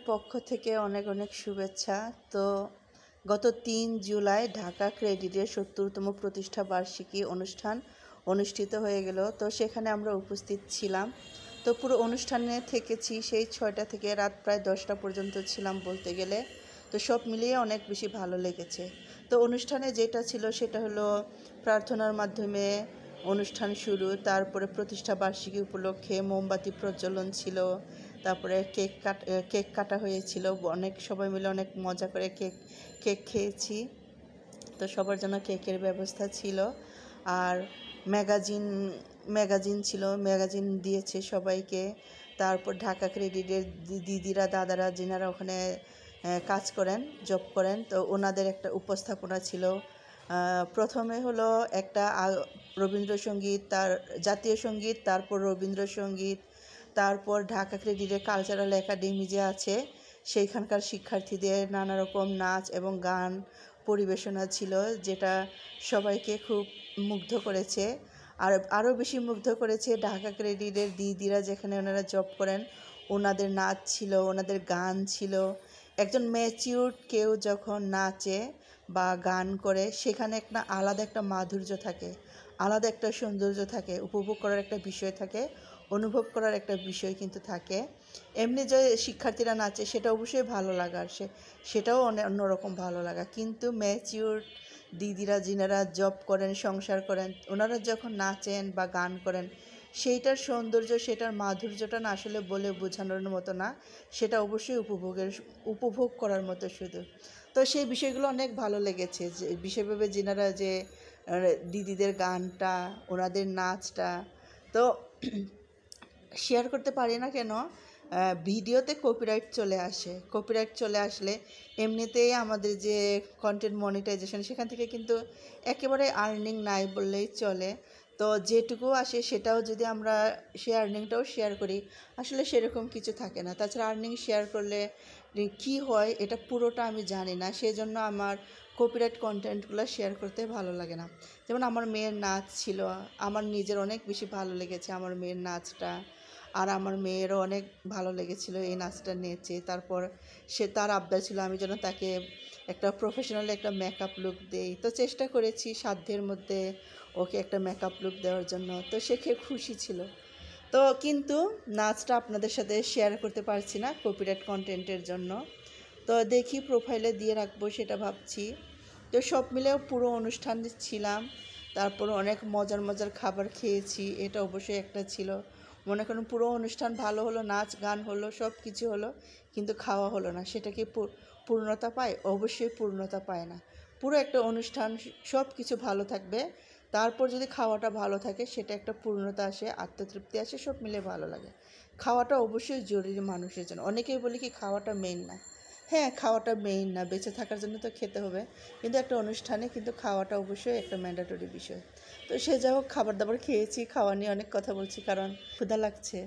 পক্ষ থেকে অনেক অনেক শুভেচ্ছা। তো গত ৩ জুলাই ঢাকা ক্রেডিটের ৭০তম প্রতিষ্ঠা বার্ষিকী অনুষ্ঠান অনুষ্ঠিত হয়ে গেল। তো সেখানে আমরা উপস্থিত ছিলাম। তো পুরো অনুষ্ঠানে থেকেছি সেই ৬টা থেকে রাত প্রায় ১০টা পর্যন্ত ছিলাম বলতে গেলে। তো সব মিলিয়ে অনেক বেশি ভালো লেগেছে। তো অনুষ্ঠানে যেটা ছিল সেটা হলো প্রার্থনার মাধ্যমে অনুষ্ঠান শুরু, তারপরে প্রতিষ্ঠা বার্ষিকী উপলক্ষে মোমবাতি প্রজ্বলন ছিল, তারপরে কেক কাটা হয়েছিল, অনেক সবাই মিলে অনেক মজা করে কেক খেয়েছি। তো সবার জন্য কেকের ব্যবস্থা ছিল। আর ম্যাগাজিন ছিল, ম্যাগাজিন দিয়েছে সবাইকে। তারপর ঢাকা ক্রেডিটের দিদিরা দাদারা যিনারা ওখানে কাজ করেন, জব করেন, তো ওনাদের একটা উপস্থাপনা ছিল। প্রথমে হলো একটা রবীন্দ্রসঙ্গীত, তার জাতীয় সঙ্গীত, তারপর রবীন্দ্রসঙ্গীত, তারপর ঢাকা ক্রেডিটের কালচারাল একাডেমি যে আছে সেইখানকার শিক্ষার্থীদের নানা রকম নাচ এবং গান পরিবেশনা ছিল, যেটা সবাইকে খুব মুগ্ধ করেছে। আর আরও বেশি মুগ্ধ করেছে ঢাকা ক্রেডিটের দিদিরা যেখানে ওনারা জব করেন, ওনাদের নাচ ছিল, ওনাদের গান ছিল। একজন ম্যাচিউরড কেউ যখন নাচে বা গান করে সেখানে একটা আলাদা একটা মাধুর্য থাকে, আলাদা একটা সৌন্দর্য থাকে, উপভোগ করার একটা বিষয় থাকে, অনুভব করার একটা বিষয় কিন্তু থাকে। এমনি যে শিক্ষার্থীরা নাচে সেটা অবশ্যই ভালো লাগার, সেটাও অন্যরকম ভালো লাগা। কিন্তু ম্যাচিউর দিদিরা যিনারা জব করেন, সংসার করেন, ওনারা যখন নাচেন বা গান করেন সেইটার সৌন্দর্য, সেটার মাধুর্যটা না আসলে বলে বোঝানোর মতো না, সেটা অবশ্যই উপভোগ করার মতো শুধু। তো সেই বিষয়গুলো অনেক ভালো লেগেছে, যে বিশেষভাবে যিনারা যে দিদিদের গানটা, ওনাদের নাচটা তো শেয়ার করতে পারি না কেন, ভিডিওতে কপিরাইট চলে আসলে এমনিতেই আমাদের যে কন্টেন্ট মনিটাইজেশন সেখান থেকে কিন্তু একেবারে আর্নিং নাই বললেই চলে। তো যেটুকু আসে সেটাও যদি আমরা সেই আর্নিংটাও শেয়ার করি, আসলে সেরকম কিছু থাকে না। তাছাড়া আর্নিং শেয়ার করলে কি হয় এটা পুরোটা আমি জানি না, সেই জন্য আমার কপিরাইট কন্টেন্টগুলো শেয়ার করতে ভালো লাগে না। যেমন আমার মেয়ের নাচ ছিল, আমার নিজের অনেক বেশি ভালো লেগেছে আমার মেয়ের নাচটা, আর আমার মেয়েরও অনেক ভালো লেগেছিল এই নাচটা নেচে। তারপর তার আবদার ছিল আমি যেন তাকে একটা প্রফেশনাল একটা মেকআপ লুক দেই। তো চেষ্টা করেছি সাধ্যের মধ্যে ওকে একটা মেকআপ লুক দেওয়ার জন্য। তো সে খুশি ছিল। তো কিন্তু নাচটা আপনাদের সাথে শেয়ার করতে পারছি না কপিরাইট কন্টেন্টের জন্য। তো দেখি প্রোফাইলে দিয়ে রাখবো সেটা ভাবছি। তো সব মিলেও পুরো অনুষ্ঠান ছিলাম, তারপর অনেক মজার খাবার খেয়েছি, এটা অবশ্যই একটা ছিল। মনে করুন পুরো অনুষ্ঠান ভালো হলো, নাচ গান হলো, সব কিছু হলো, কিন্তু খাওয়া হলো না, সেটা কি পূর্ণতা পায়? অবশ্যই পূর্ণতা পায় না। পুরো একটা অনুষ্ঠান সব কিছু ভালো থাকবে, তারপর যদি খাওয়াটা ভালো থাকে সেটা একটা পূর্ণতা আসে, আত্মতৃপ্তি আসে, সব মিলে ভালো লাগে। খাওয়াটা অবশ্যই জরুরি মানুষের জন্য। অনেকেই বলে কি খাওয়াটা মেইন না। হ্যাঁ, খাওয়াটা মেইন না, বেঁচে থাকার জন্য তো খেতে হবে, কিন্তু একটা অনুষ্ঠানে কিন্তু খাওয়াটা অবশ্যই একটা ম্যান্ডেটরি বিষয়। তো সে যা হোক, খাবার দাবার খেয়েছি, খাওয়া নিয়ে অনেক কথা বলছি কারণ ক্ষুধা লাগছে।